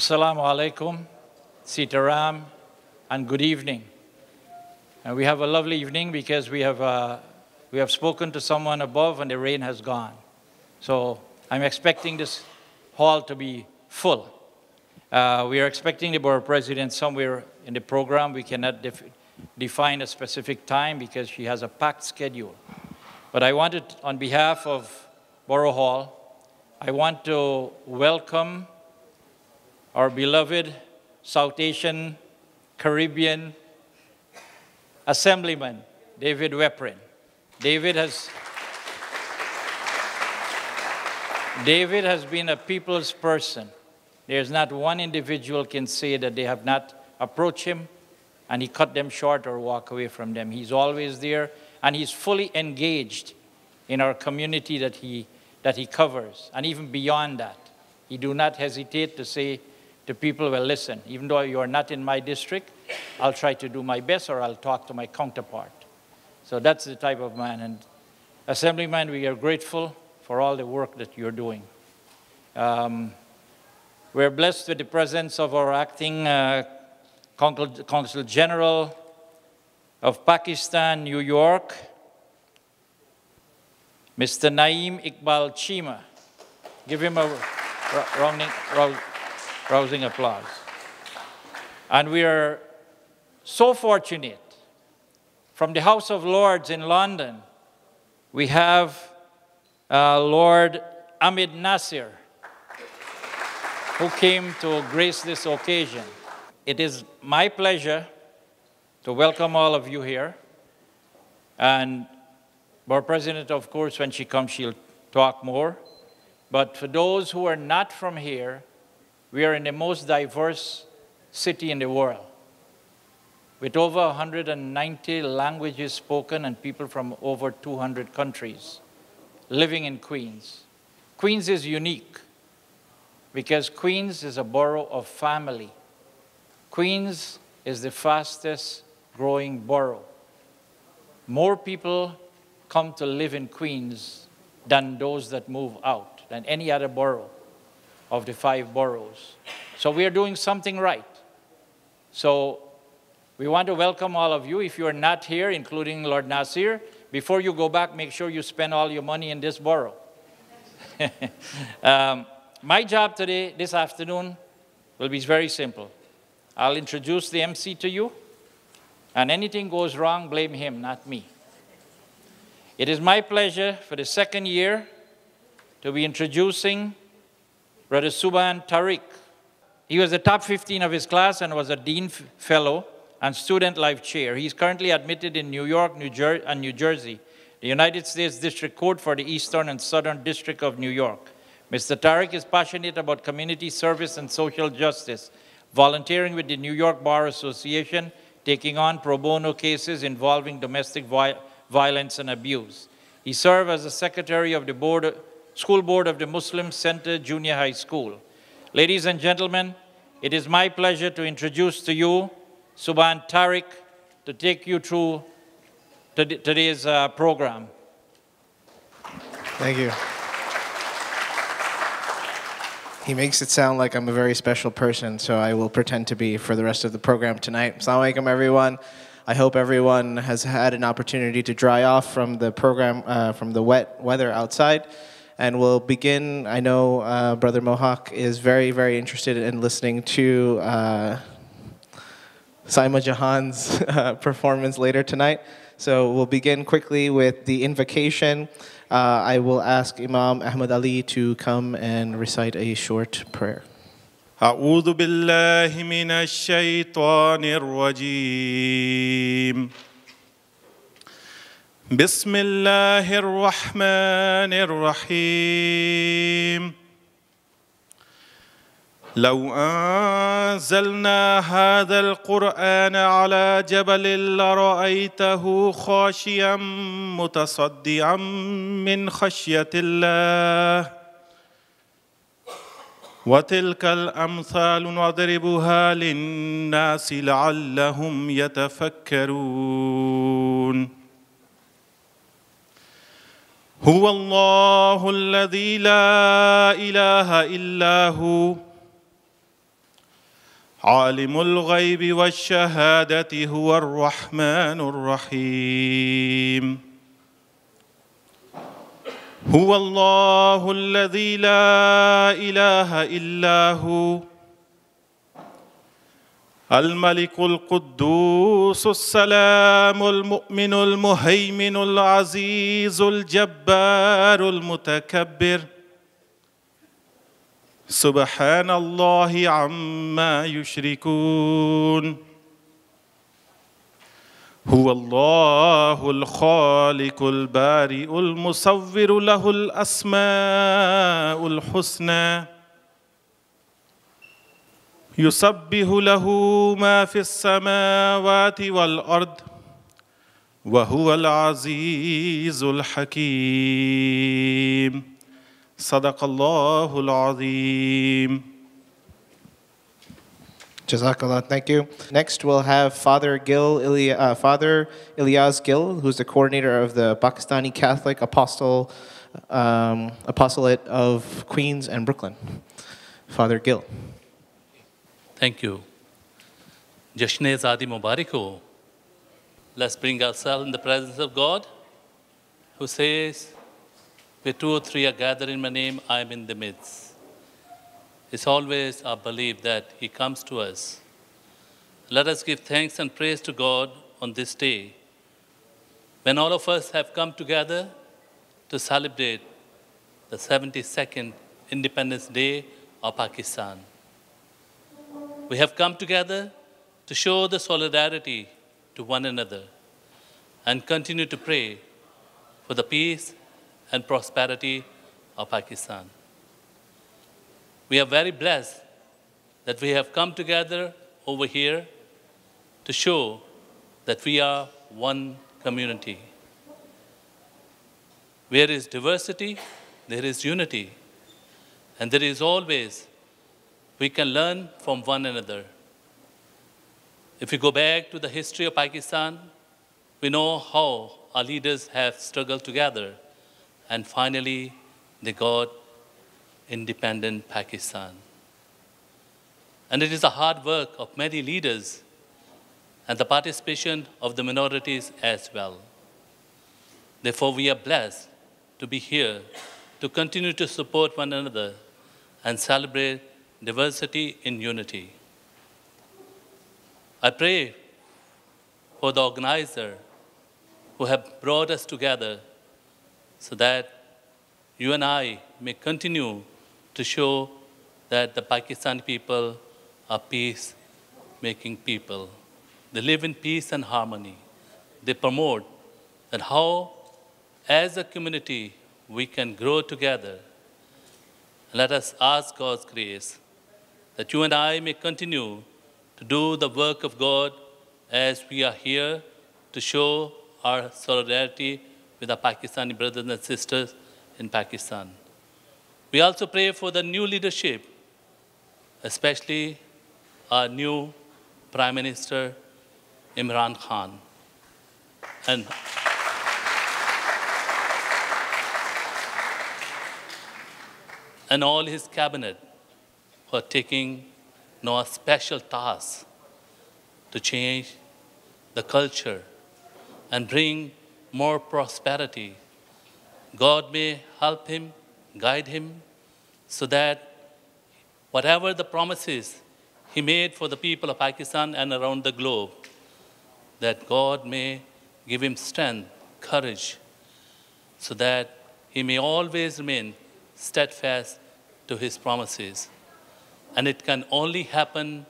Assalamu alaikum, Sitaram, and good evening. And we have a lovely evening because we have spoken to someone above and the rain has gone. So I'm expecting this hall to be full. We are expecting the Borough President somewhere in the program. We cannot define a specific time because she has a packed schedule. But I wanted, on behalf of Borough Hall, I want to welcome our beloved South Asian, Caribbean Assemblyman, David Weprin. David has been a people's person. There's not one individual can say that they have not approached him and he cut them short or walk away from them. He's always there and he's fully engaged in our community that he covers. And even beyond that, he do not hesitate to say to people, well, listen, even though you are not in my district, I'll try to do my best or I'll talk to my counterpart. So that's the type of man. And Assemblyman, we are grateful for all the work that you're doing. We're blessed with the presence of our acting Consul General of Pakistan, New York, Mr. Naeem Iqbal Chima. Give him a rousing applause. And we are so fortunate. From the House of Lords in London, we have Lord Ahmed Nasir, who came to grace this occasion. It is my pleasure to welcome all of you here. And Borough President, of course, when she comes, she'll talk more. But for those who are not from here, we are in the most diverse city in the world, with over 190 languages spoken and people from over 200 countries living in Queens. Queens is unique because Queens is a borough of family. Queens is the fastest growing borough. More people come to live in Queens than those that move out, than any other borough of the 5 boroughs. So we are doing something right. So we want to welcome all of you. If you are not here, including Lord Nasir, before you go back, make sure you spend all your money in this borough. My job today, this afternoon, will be very simple. I'll introduce the MC to you, and anything goes wrong, blame him, not me. It is my pleasure for the second year to be introducing Brother Subhan Tariq. He was the top 15 of his class and was a Dean Fellow and Student Life Chair. He is currently admitted in New York, New Jersey, the United States District Court for the Eastern and Southern District of New York. Mr. Tariq is passionate about community service and social justice, volunteering with the New York Bar Association, taking on pro bono cases involving domestic violence and abuse. He served as the secretary of the School Board of the Muslim Center Junior High School. Ladies and gentlemen, it is my pleasure to introduce to you Subhan Tariq to take you through today's program. Thank you. He makes it sound like I'm a very special person, so I will pretend to be for the rest of the program tonight. Assalamu alaikum, everyone. I hope everyone has had an opportunity to dry off from the program, from the wet weather outside. And we'll begin. I know Brother Mohawk is very, very interested in listening to Saima Jahan's performance later tonight. So we'll begin quickly with the invocation. I will ask Imam Ahmed Ali to come and recite a short prayer. أعوذ بالله من الشيطان الرجيم بسم الله الرحمن الرحيم لو أنزلنا هذا القرآن على جبل لرأيته خاشعا متصدعا من خشية الله وتلك الأمثال نضربها للناس لعلهم يتفكرون هو الله الذي لا إله إلا هو عالم الغيب والشهادة هو الرحمن الرحيم هو الله الذي لا إله إلا هو الملك القدوس السلام المؤمن المهيمن العزيز الجبار المتكبر سبحان الله عما يشركون هو الله الخالق البارئ المصور له الأسماء الحسنى يسبح له ما في السماوات والأرض وهو العزيز الحكيم صدق الله العظيم. Jazakallah, thank you. Next, we'll have Father Ilyas Gill, who's the coordinator of the Pakistani Catholic Apostolate of Queens and Brooklyn. Father Gill. Thank you. Jashne-e-Zadi Mubarak ho. Let's bring ourselves in the presence of God, who says, where two or three are gathered in my name, I am in the midst. It's always our belief that He comes to us. Let us give thanks and praise to God on this day, when all of us have come together to celebrate the 72nd Independence Day of Pakistan. We have come together to show the solidarity to one another and continue to pray for the peace and prosperity of Pakistan. We are very blessed that we have come together over here to show that we are one community. Where there is diversity, there is unity. And there is always, we can learn from one another. If we go back to the history of Pakistan, we know how our leaders have struggled together. And finally, they got independent Pakistan. And it is the hard work of many leaders and the participation of the minorities as well. Therefore, we are blessed to be here to continue to support one another and celebrate diversity in unity. I pray for the organizer who have brought us together so that you and I may continue to show that the Pakistani people are peace-making people. They live in peace and harmony. They promote that how, as a community, we can grow together. Let us ask God's grace that you and I may continue to do the work of God as we are here to show our solidarity with our Pakistani brothers and sisters in Pakistan. We also pray for the new leadership, especially our new Prime Minister, Imran Khan. And all his cabinet for taking a special task to change the culture and bring more prosperity. God may help him, guide him, so that whatever the promises he made for the people of Pakistan and around the globe, that God may give him strength, courage, so that he may always remain steadfast to his promises. And it can only happen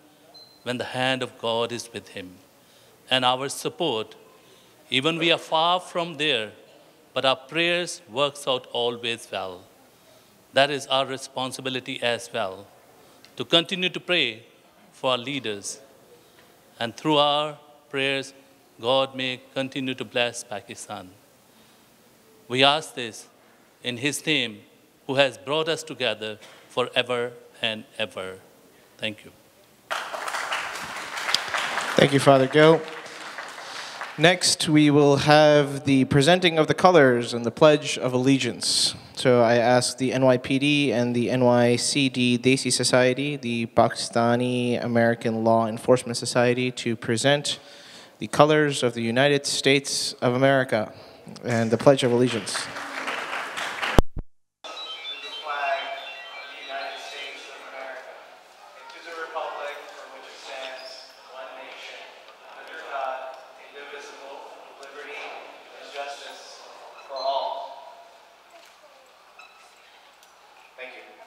when the hand of God is with him. And our support, even we are far from there, but our prayers works out always well. That is our responsibility as well, to continue to pray for our leaders. And through our prayers, God may continue to bless Pakistan. We ask this in His name, who has brought us together forever and ever. Thank you. Thank you, Father Gill. Next, we will have the presenting of the colors and the Pledge of Allegiance. So I ask the NYPD and the NYCD Desi Society, the Pakistani American Law Enforcement Society, to present the colors of the United States of America and the Pledge of Allegiance. Thank you.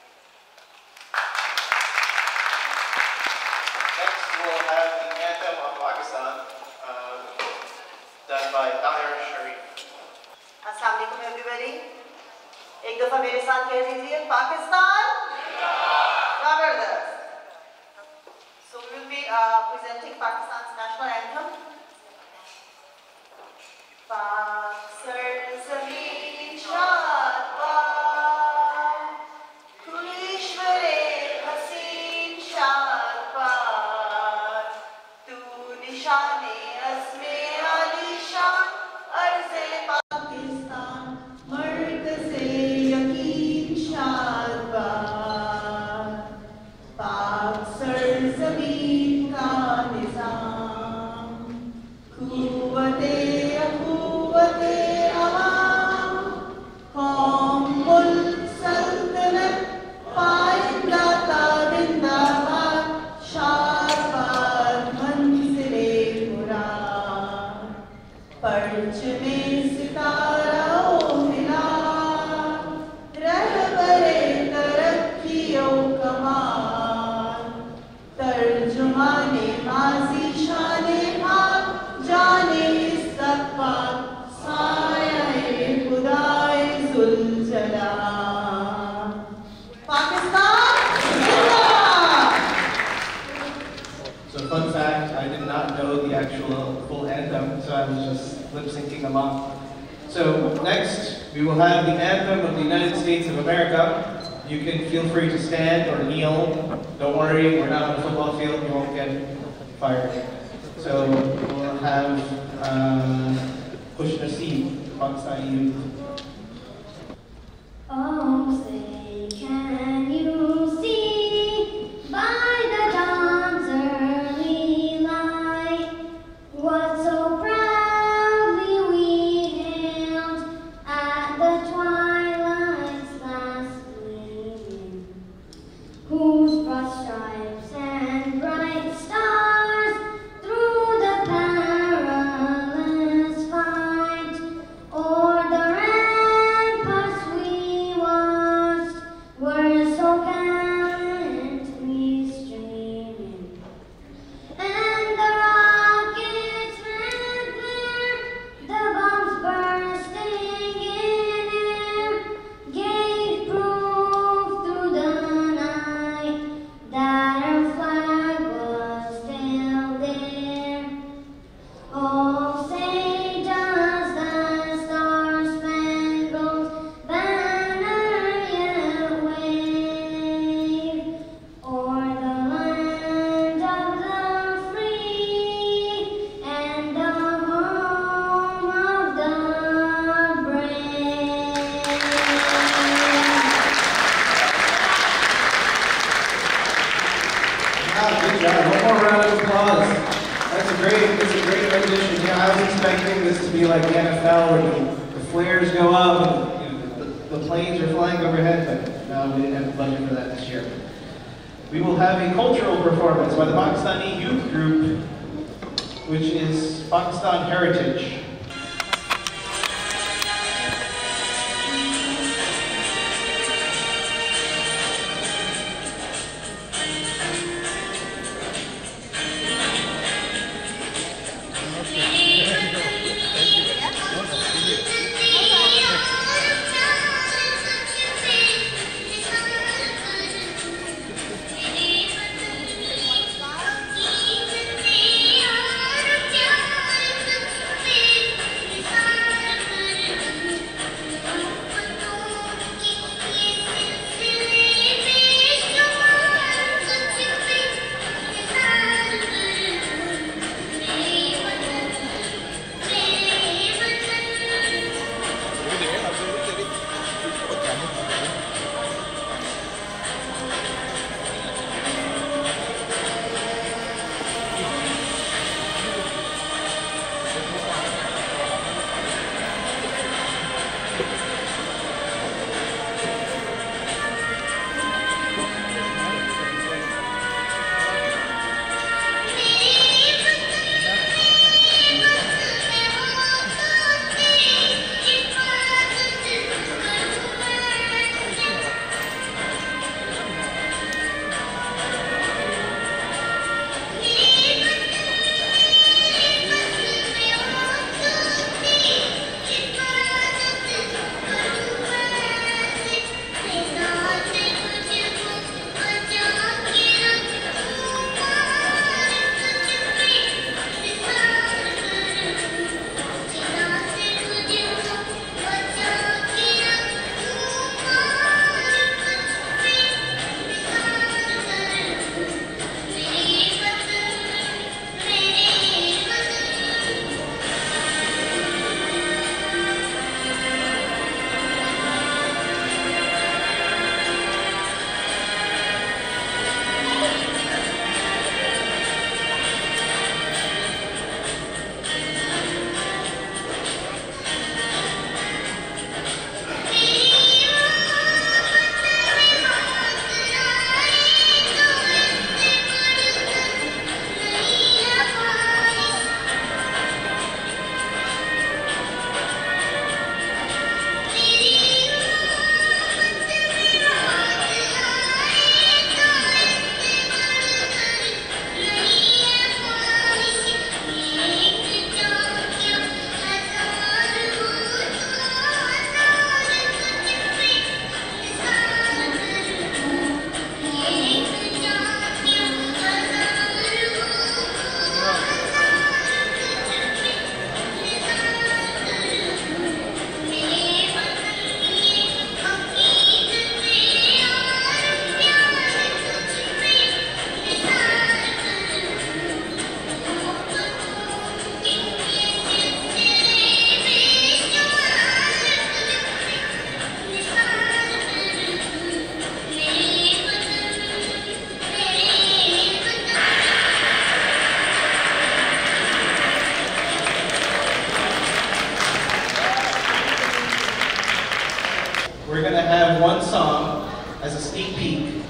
have one song as a sneak peek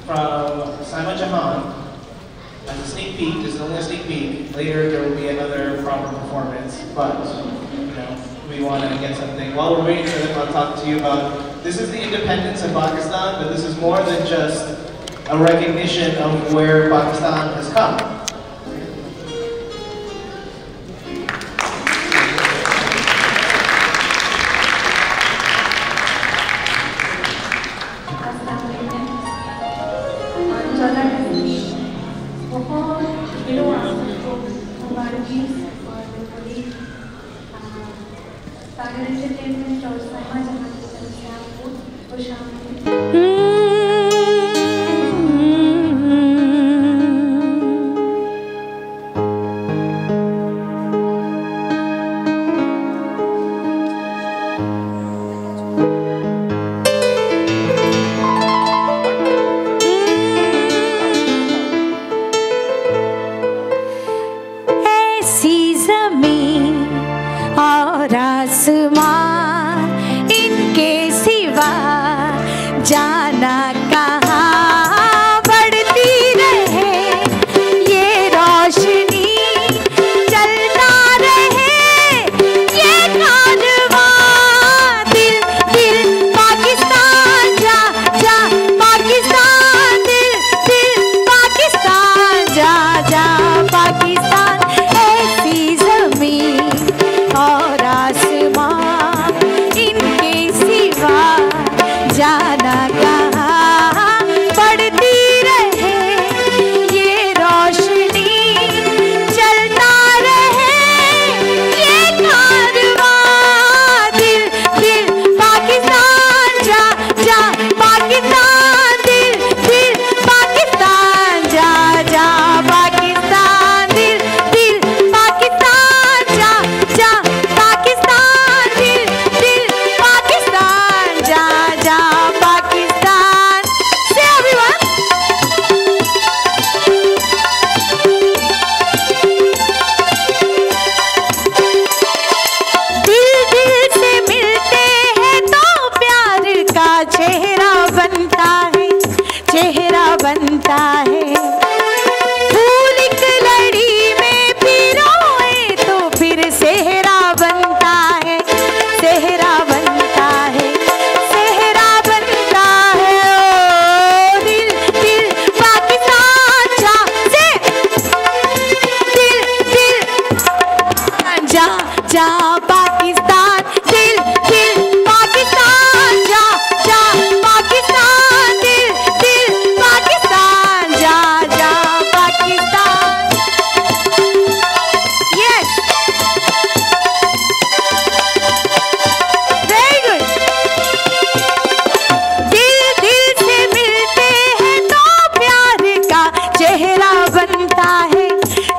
from Simon Jahan. As a sneak peek, this is only a sneak peek. Later there will be another proper performance, but we want to get something. While we're waiting for them, I'll talk to you about, this is the independence of Pakistan, but this is more than just a recognition of where Pakistan has come.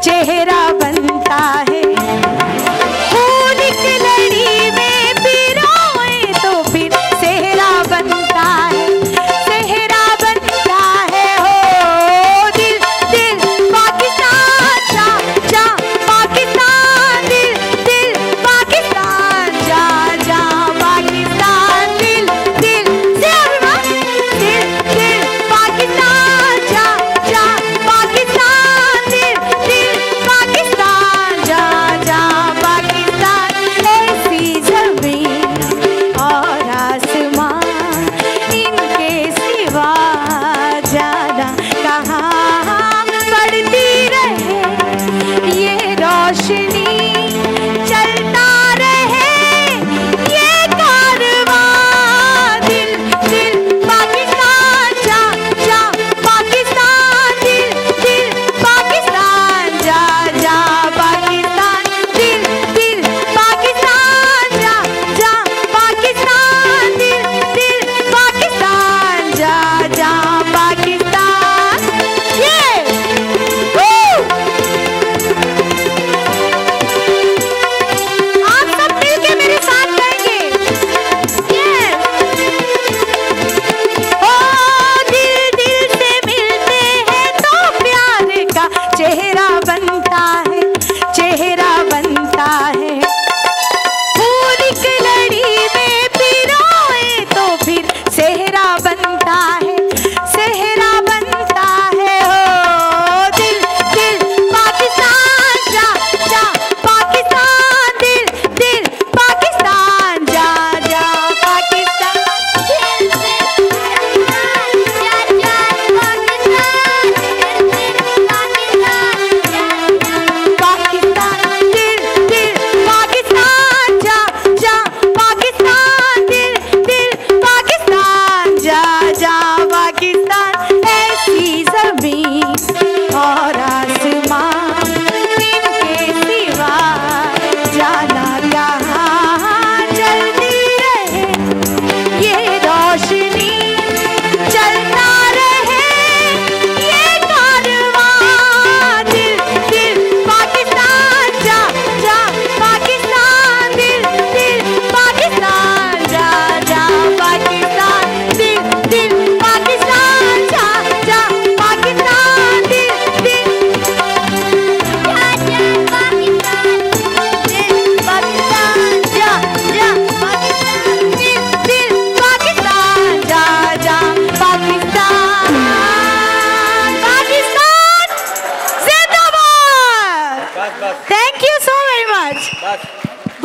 चेहरा बनता है फूल की लड़ी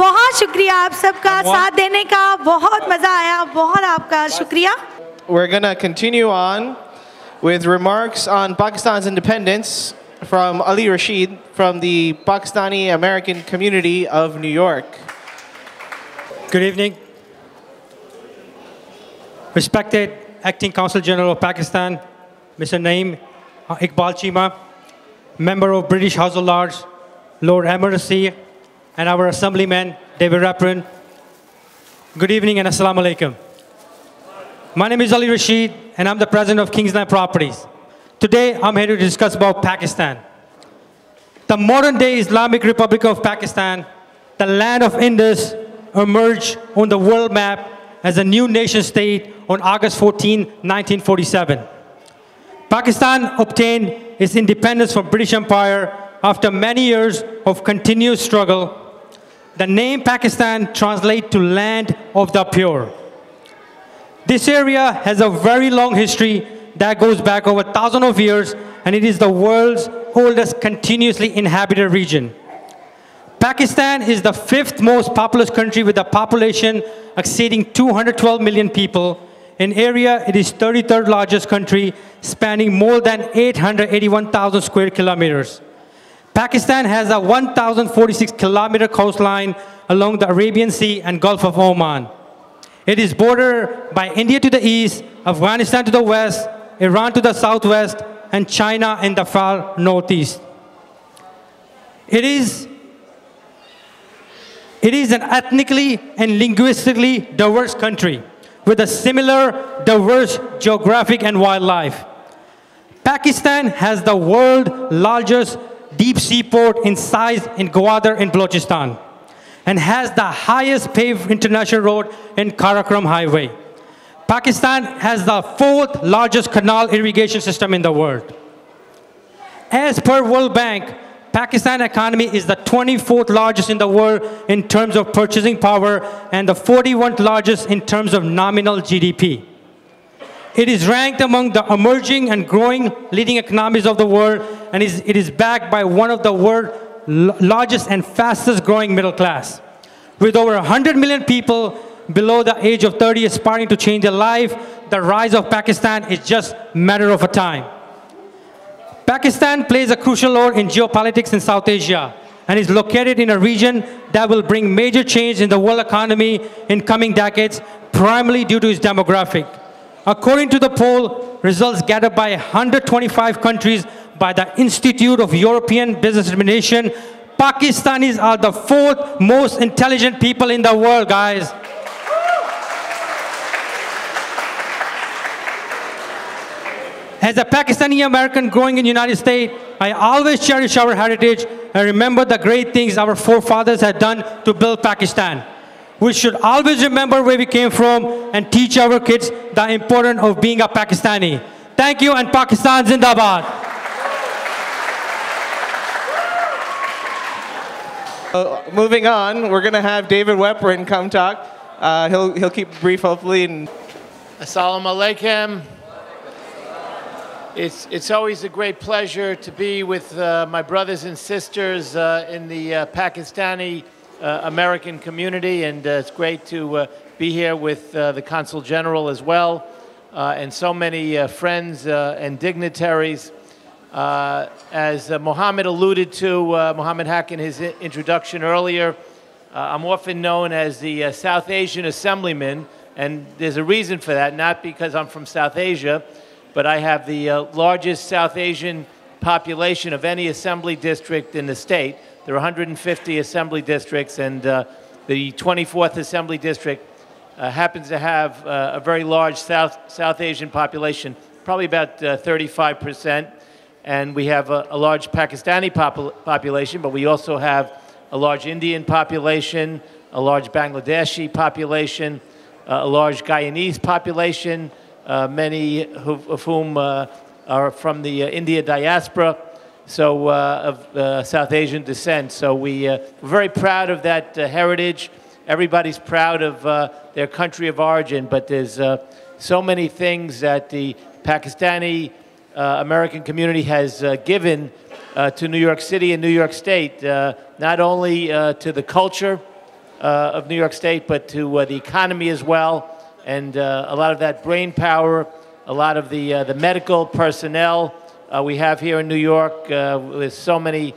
बहुत शुक्रिया आप सबका साथ देने का, बहुत मज़ा आया, बहुत आपका शुक्रिया. We're going to continue on with remarks on Pakistan's independence from Ali Rashid from the Pakistani American community of New York. Good evening. Respected Acting Consul General of Pakistan, Mr. Naeem Iqbal Chima, Member of British House of Lords, Lord Ahmed, and our Assemblyman, David Raprin. Good evening and Assalamu Alaikum. My name is Ali Rashid, and I'm the President of Kingsland Properties. Today, I'm here to discuss about Pakistan. The modern-day Islamic Republic of Pakistan, the land of Indus, emerged on the world map as a new nation-state on August 14, 1947. Pakistan obtained its independence from British Empire after many years of continuous struggle. The name Pakistan translates to land of the pure. This area has a very long history that goes back over thousands of years, and it is the world's oldest continuously inhabited region. Pakistan is the 5th most populous country with a population exceeding 212 million people. In area, it is 33rd largest country, spanning more than 881,000 square kilometers. Pakistan has a 1,046-kilometer coastline along the Arabian Sea and Gulf of Oman. It is bordered by India to the east, Afghanistan to the west, Iran to the southwest, and China in the far northeast. It is an ethnically and linguistically diverse country with a similar diverse geographic and wildlife. Pakistan has the world's largest deep sea port in size in Gwadar in Balochistan, and has the highest paved international road in Karakoram Highway. Pakistan has the 4th largest canal irrigation system in the world. As per World Bank, Pakistan economy is the 24th largest in the world in terms of purchasing power and the 41st largest in terms of nominal GDP. It is ranked among the emerging and growing leading economies of the world, and it is backed by one of the world's largest and fastest growing middle class. With over 100 million people below the age of 30 aspiring to change their life, the rise of Pakistan is just a matter of a time. Pakistan plays a crucial role in geopolitics in South Asia and is located in a region that will bring major change in the world economy in coming decades, primarily due to its demographic. According to the poll results gathered by 125 countries by the Institute of European Business Administration, Pakistanis are the 4th most intelligent people in the world, guys. As a Pakistani American growing in the United States, I always cherish our heritage and remember the great things our forefathers had done to build Pakistan. We should always remember where we came from and teach our kids the importance of being a Pakistani. Thank you, and Pakistan Zindabad. Moving on, we're going to have David Weprin come talk. He'll keep it brief, hopefully. Assalamu alaikum. It's always a great pleasure to be with my brothers and sisters in the Pakistani American community, and it's great to be here with the Consul General as well, and so many friends and dignitaries. As Mohammed alluded to, Mohammed Haq in his introduction earlier, I'm often known as the South Asian Assemblyman, and there's a reason for that, not because I'm from South Asia, but I have the largest South Asian population of any assembly district in the state. There are 150 assembly districts, and the 24th Assembly District happens to have a very large South Asian population, probably about 35%. And we have a large Pakistani population, but we also have a large Indian population, a large Bangladeshi population, a large Guyanese population, many of whom are from the India diaspora, so of South Asian descent. So we're very proud of that heritage. Everybody's proud of their country of origin, but there's so many things that the Pakistani American community has given to New York City and New York State, not only to the culture, of New York State, but to the economy as well. And a lot of that brain power, a lot of the medical personnel we have here in New York with so many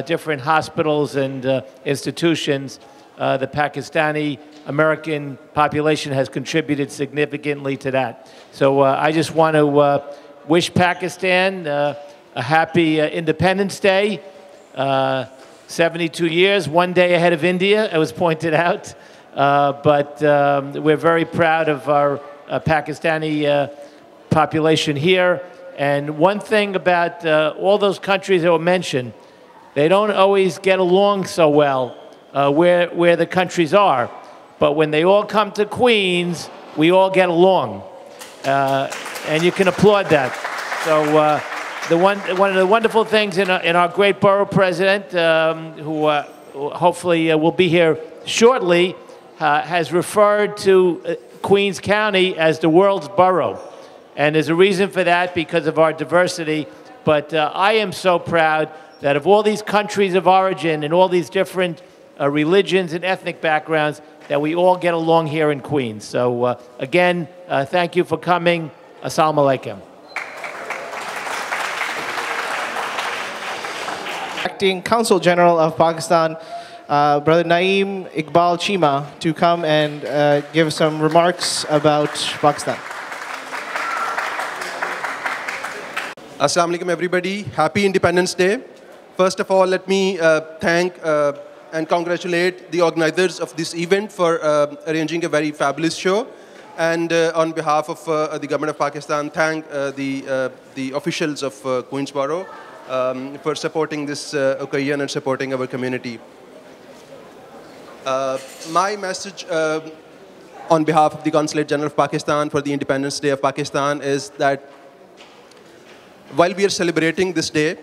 different hospitals and institutions. The Pakistani American population has contributed significantly to that. So I just want to wish Pakistan a happy Independence Day. 72 years, one day ahead of India, it was pointed out. But we're very proud of our Pakistani population here. And one thing about all those countries that were mentioned, they don't always get along so well where the countries are. But when they all come to Queens, we all get along. And you can applaud that. So one of the wonderful things in our great borough president, who hopefully will be here shortly, has referred to Queens County as the world's borough. And there's a reason for that because of our diversity. But I am so proud that of all these countries of origin and all these different religions and ethnic backgrounds, that we all get along here in Queens. So again, thank you for coming. Assalamu alaikum. Acting Consul General of Pakistan, Brother Naeem Iqbal Chima, to come and give some remarks about Pakistan. Assalamu alaikum everybody. Happy Independence Day. First of all, let me thank and congratulate the organizers of this event for arranging a very fabulous show. And on behalf of the government of Pakistan, thank the officials of Queensborough for supporting this occasion and supporting our community. My message on behalf of the Consulate General of Pakistan for the Independence Day of Pakistan is that while we are celebrating this day,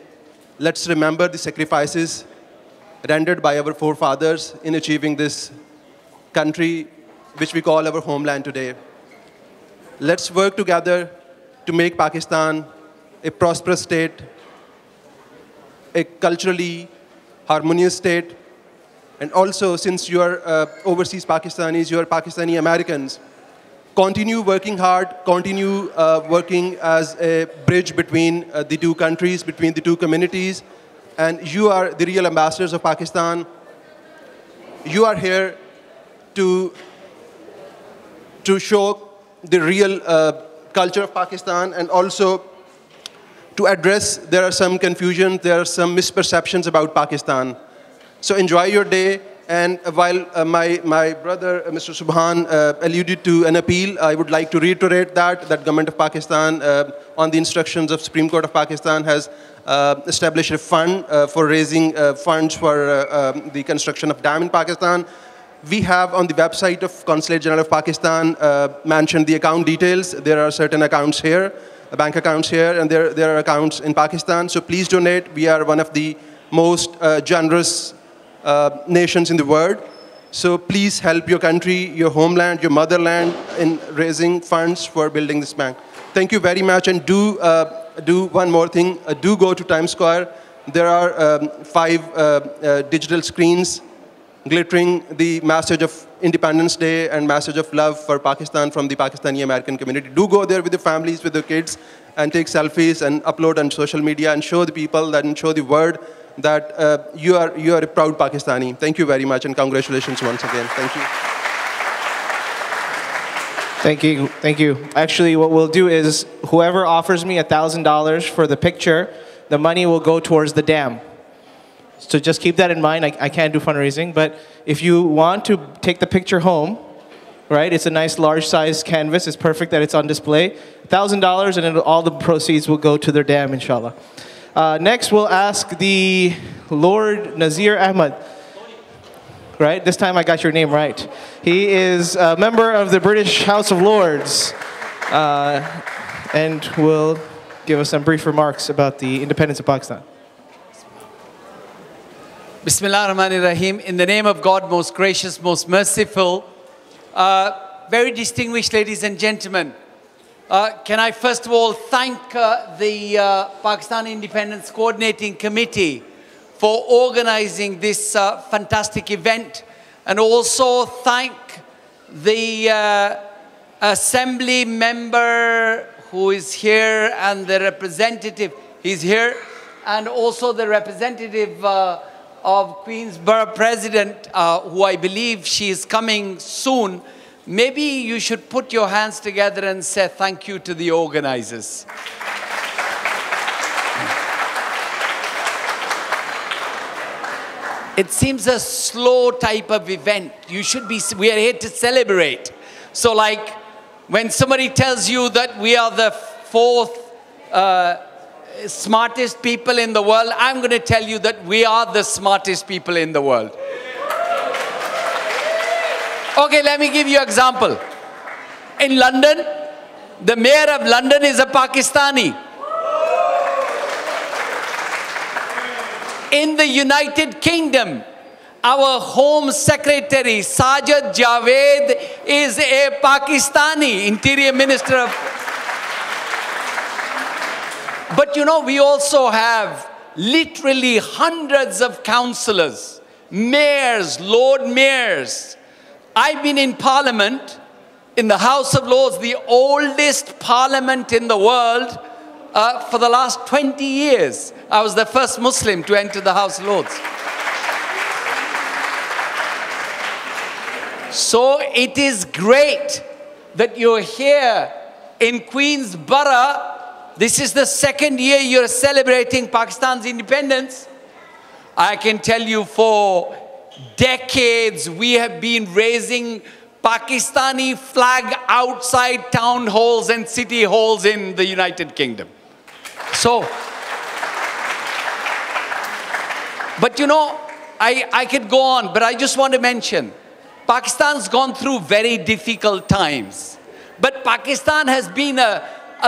let's remember the sacrifices rendered by our forefathers in achieving this country, which we call our homeland today. Let's work together to make Pakistan a prosperous state, a culturally harmonious state, and also, since you are overseas Pakistanis, you are Pakistani Americans, continue working hard, continue working as a bridge between the two countries, between the two communities, and you are the real ambassadors of Pakistan. You are here to show the real culture of Pakistan, and also to address there are some confusion, there are some misperceptions about Pakistan. So enjoy your day. And while my brother, Mr. Subhan, alluded to an appeal, I would like to reiterate that Government of Pakistan, on the instructions of Supreme Court of Pakistan, has established a fund for raising funds for the construction of dam in Pakistan. We have on the website of Consulate General of Pakistan mentioned the account details. There are certain accounts here, bank accounts here, and there are accounts in Pakistan. So please donate. We are one of the most generous nations in the world. So please help your country, your homeland, your motherland in raising funds for building this bank. Thank you very much. And do one more thing. Do go to Times Square. There are 5 digital screens glittering the message of Independence Day and message of love for Pakistan from the Pakistani American community. Do go there with your families, with your kids, and take selfies and upload on social media and show the people that, and show the world that you are a proud Pakistani. Thank you very much, and congratulations once again. Thank you. Thank you. Thank you. Actually, what we'll do is whoever offers me $1,000 for the picture, the money will go towards the dam. So just keep that in mind. I can't do fundraising, but if you want to take the picture home, right? It's a nice large size canvas. It's perfect that it's on display. $1,000, and all the proceeds will go to their dam, inshallah. Next, we'll ask the Lord Nazir Ahmed. Right? This time I got your name right. He is a member of the British House of Lords, and will give us some brief remarks about the independence of Pakistan. Bismillah ar-Rahman ar-Rahim. In the name of God, most gracious, most merciful, very distinguished ladies and gentlemen, can I first of all thank the Pakistan Independence Coordinating Committee for organizing this fantastic event. and also thank the assembly member who is here and the representative, he's here, and also the representative of Queensborough President, who I believe she is coming soon. Maybe you should put your hands together and say thank you to the organizers. It seems a slow type of event. We are here to celebrate. So like when somebody tells you that we are the fourth smartest people in the world, I'm going to tell you that we are the smartest people in the world. Okay, let me give you an example. In London, the mayor of London is a Pakistani. In the United Kingdom, our Home Secretary, Sajid Javed, is a Pakistani Interior Minister of... But you know, we also have literally hundreds of councillors, mayors, Lord Mayors. I've been in Parliament, in the House of Lords, the oldest parliament in the world, for the last 20 years. I was the first Muslim to enter the House of Lords. So it is great that you're here in Queensborough. This is the second year you're celebrating Pakistan's independence. I can tell you for decades we have been raising Pakistani flag outside town halls and city halls in the United Kingdom. So, but you know, I could go on, but I just want to mention, Pakistan's gone through very difficult times. But Pakistan has been a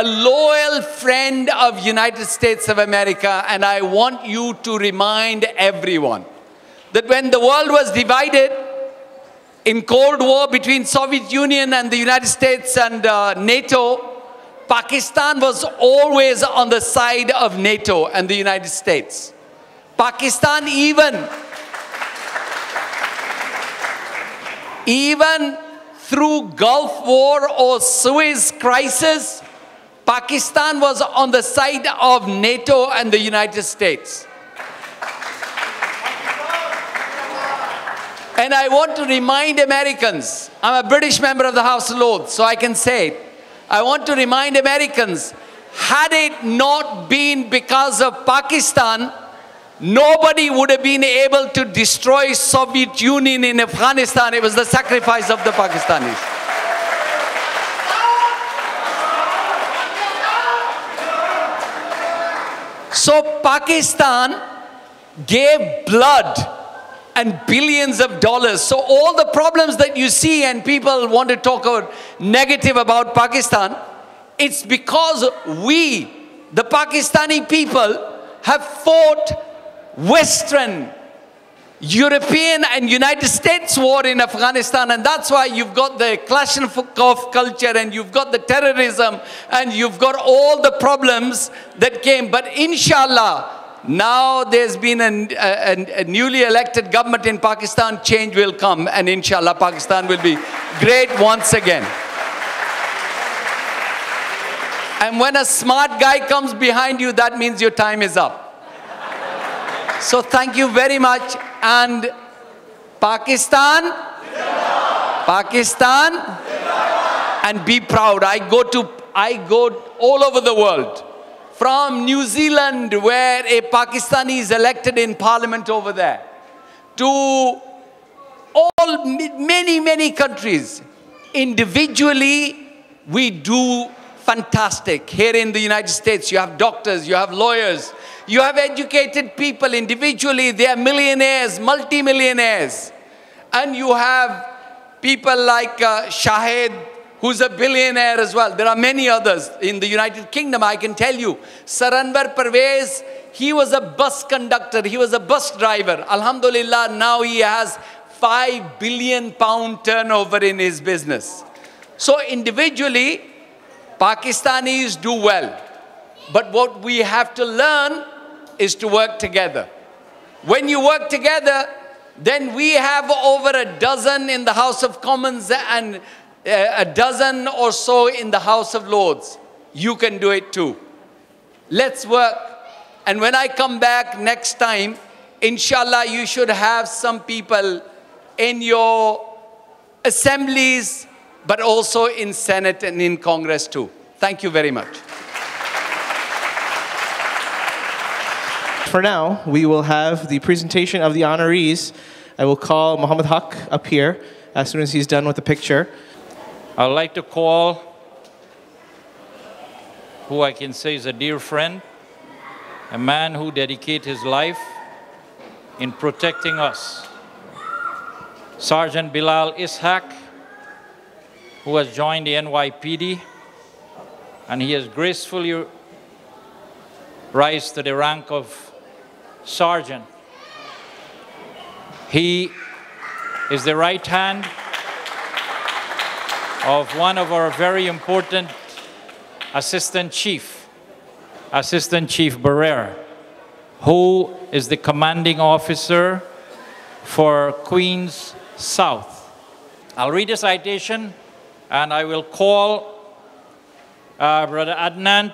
loyal friend of United States of America, and I want you to remind everyone that when the world was divided in Cold War between Soviet Union and the United States and NATO, Pakistan was always on the side of NATO and the United States. Pakistan even through Gulf War or Suez crisis, Pakistan was on the side of NATO and the United States. And I want to remind Americans, I'm a British member of the House of Lords, so I can say it. I want to remind Americans, had it not been because of Pakistan, nobody would have been able to destroy Soviet Union in Afghanistan. It was the sacrifice of the Pakistanis. So Pakistan gave blood and billions of dollars. So all the problems that you see and people want to talk about negative about Pakistan, it's because we, the Pakistani people, have fought Western, European and United States war in Afghanistan, and that's why you've got the Kalashnikov culture and you've got the terrorism and you've got all the problems that came. But inshallah, now there's been a newly elected government in Pakistan, change will come, and inshallah Pakistan will be great once again. And when a smart guy comes behind you, that means your time is up. So thank you very much. And Pakistan, Pakistan, and be proud. I go all over the world. From New Zealand, where a Pakistani is elected in parliament over there, to many countries. Individually, we do fantastic. Here in the United States, you have doctors, you have lawyers, you have educated people. Individually, they are millionaires, multi-millionaires. And you have people like Shahid, who's a billionaire as well. There are many others. In the United Kingdom, I can tell you, Saranwar Parvez, he was a bus conductor, he was a bus driver. Alhamdulillah, now he has £5 billion turnover in his business. So individually, Pakistanis do well. But what we have to learn is to work together. When you work together, then we have over a dozen in the House of Commons and a dozen or so in the House of Lords. You can do it too. Let's work. And when I come back next time, inshallah, you should have some people in your assemblies, but also in Senate and in Congress too. Thank you very much. For now, we will have the presentation of the honorees. I will call Muhammad Haq up here as soon as he's done with the picture. I'd like to call who I can say is a dear friend, a man who dedicated his life in protecting us. Sergeant Bilal Ishaq, who has joined the NYPD, and he has gracefully rise to the rank of sergeant. He is the right hand of one of our very important Assistant Chief Borough, who is the commanding officer for Queens South. I'll read the citation, and I will call Brother Adnan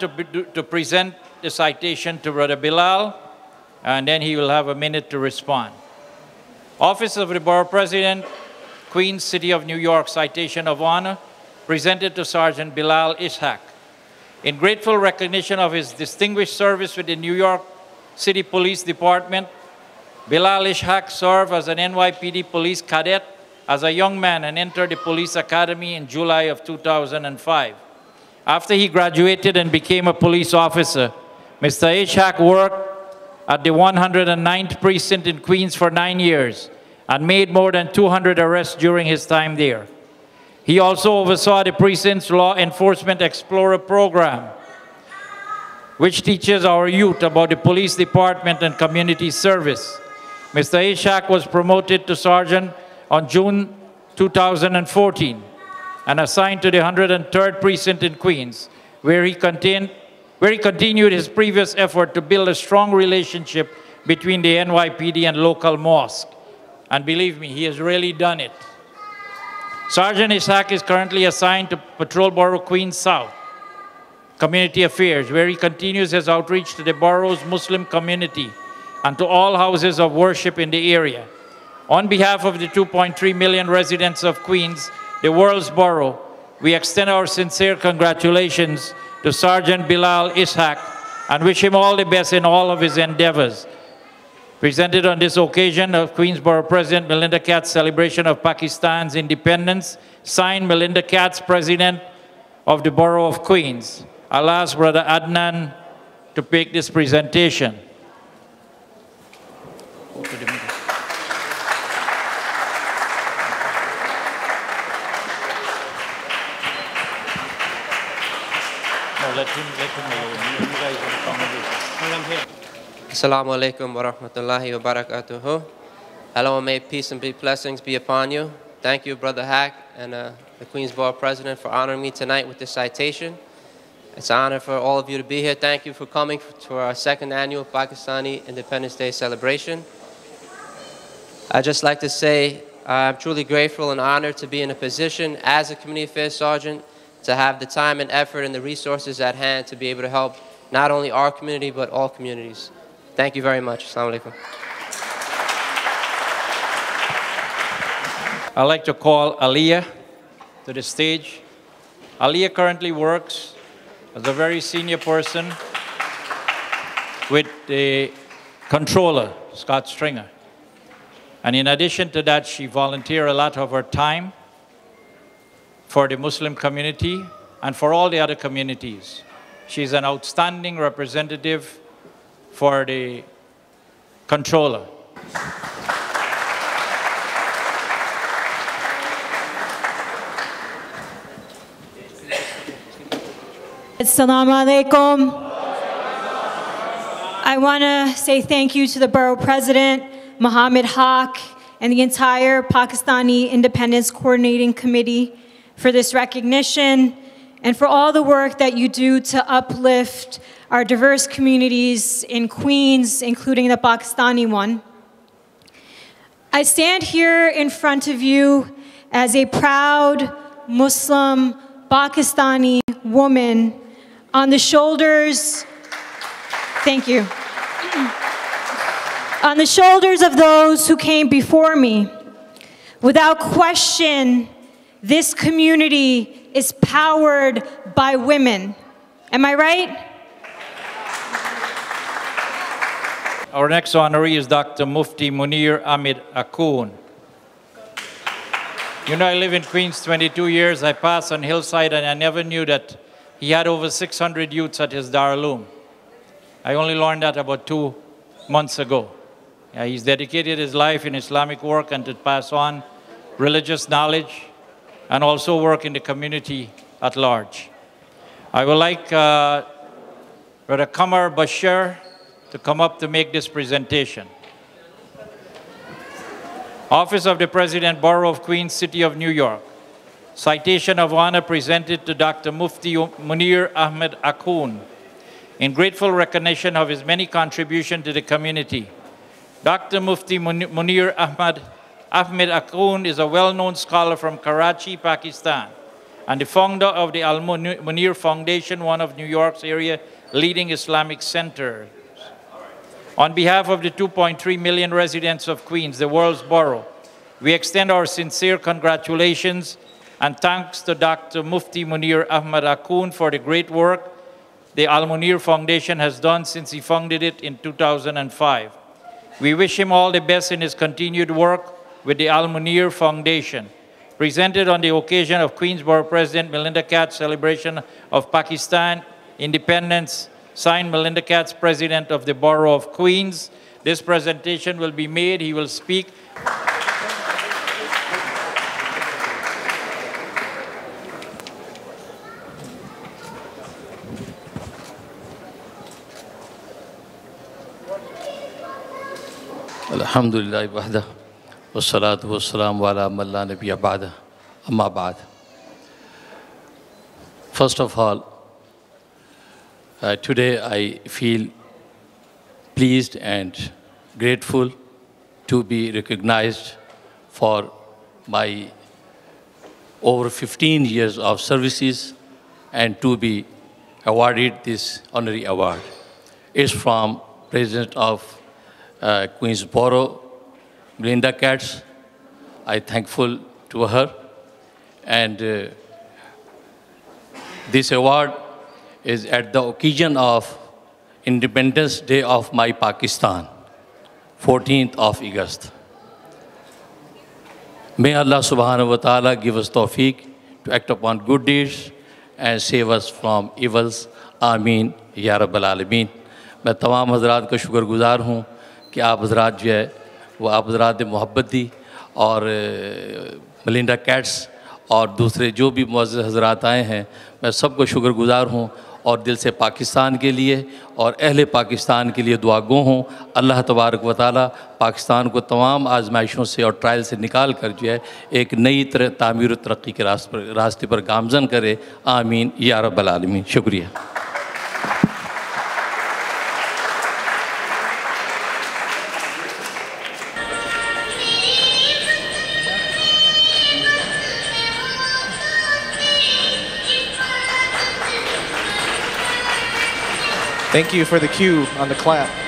to present the citation to Brother Bilal, and then he will have a minute to respond. Office of the Borough President, Queens, City of New York, citation of honor, presented to Sergeant Bilal Ishaq. In grateful recognition of his distinguished service with the New York City Police Department, Bilal Ishaq served as an NYPD police cadet as a young man and entered the police academy in July of 2005. After he graduated and became a police officer, Mr. Ishaq worked at the 109th Precinct in Queens for 9 years and made more than 200 arrests during his time there. He also oversaw the precinct's Law Enforcement Explorer program, which teaches our youth about the police department and community service. Mr. Ishaq was promoted to sergeant on June 2014 and assigned to the 103rd Precinct in Queens, where he continued his previous effort to build a strong relationship between the NYPD and local mosque. And believe me, he has really done it. Sergeant Ishaq is currently assigned to Patrol Borough Queens South Community Affairs, where he continues his outreach to the borough's Muslim community and to all houses of worship in the area. On behalf of the 2.3 million residents of Queens, the world's borough, we extend our sincere congratulations to Sergeant Bilal Ishaq and wish him all the best in all of his endeavors. Presented on this occasion of Queensborough President Melinda Katz celebration of Pakistan's independence, signed Melinda Katz, President of the Borough of Queens. I'll ask Brother Adnan to make this presentation. Let him know. You guys are accommodated. Assalamu alaikum wa rahmatullahi wa barakatuhu. Hello and may peace and blessings be upon you. Thank you, Brother Haq and the Queensborough President, for honoring me tonight with this citation. It's an honor for all of you to be here. Thank you for coming to our second annual Pakistani Independence Day celebration. I'd just like to say I'm truly grateful and honored to be in a position as a community affairs sergeant to have the time and effort and the resources at hand to be able to help not only our community, but all communities. Thank you very much. Assalamu alaikum. I'd like to call Aliyah to the stage. Aliyah currently works as a very senior person with the controller, Scott Stringer. And in addition to that, she volunteers a lot of her time for the Muslim community and for all the other communities. She's an outstanding representative for the controller. Assalamu alaikum. I want to say thank you to the Borough President, Muhammad Haq, and the entire Pakistani Independence Coordinating Committee for this recognition and for all the work that you do to uplift our diverse communities in Queens, including the Pakistani one. I stand here in front of you as a proud Muslim Pakistani woman on the shoulders, thank you, on the shoulders of those who came before me. Without question, this community is powered by women. Am I right? Our next honoree is Dr. Mufti Muneer Ahmed Akhoon. You know, I live in Queens 22 years. I pass on Hillside and I never knew that he had over 600 youths at his Daraloom. I only learned that about 2 months ago. He's dedicated his life in Islamic work and to pass on religious knowledge and also work in the community at large. I would like Brother Qamar Bashir to come up to make this presentation. Office of the President, Borough of Queens, City of New York. Citation of honor presented to Dr. Mufti Muneer Ahmed Akhoon in grateful recognition of his many contributions to the community. Dr. Mufti Muneer Ahmed Akhoon is a well-known scholar from Karachi, Pakistan, and the founder of the Al-Muneer Foundation, one of New York's area leading Islamic centers. On behalf of the 2.3 million residents of Queens, the world's borough, we extend our sincere congratulations and thanks to Dr. Mufti Muneer Ahmed Akhoon for the great work the Al-Muneer Foundation has done since he founded it in 2005. We wish him all the best in his continued work with the Al-Muneer Foundation. Presented on the occasion of Queens Borough President Melinda Katz celebration of Pakistan independence, signed Melinda Katz, President of the Borough of Queens. This presentation will be made. He will speak. Alhamdulillah wahda wassalatu wassalamu ala man la nabiyya ba'da amma ba'd. First of all, today I feel pleased and grateful to be recognized for my over 15 years of services and to be awarded this honorary award. It's from President of Queens Borough, Melinda Katz. I'm thankful to her. And this award is at the occasion of Independence Day of my Pakistan, 14th of August. May Allah subhanahu wa ta'ala give us tawfiq to act upon good deeds and save us from evils. Ameen, Ya Rabbal Alameen. मैं तमाम हज़रात का शुक्रगुज़ार हूँ कि आप हज़रात जो है वो आप हज़रात ने मोहब्बत दी और मेलिंडा कैट्स और दूसरे जो भी मुअज़्ज़ज़ हज़रात आए हैं, मैं सबको शुक्रगुज़ार हूँ और दिल से पाकिस्तान के लिए और अहले पाकिस्तान के लिए दुआ गो हूँ। अल्लाह तबारक व तआला पाकिस्तान को तमाम आजमाइशों से और ट्रायल से निकाल कर जो है एक नई तामीर और तरक्की के रास्ते पर गामज़न करे। आमीन या रब्बल आलमीन। शुक्रिया। Thank you for the cue on the clap.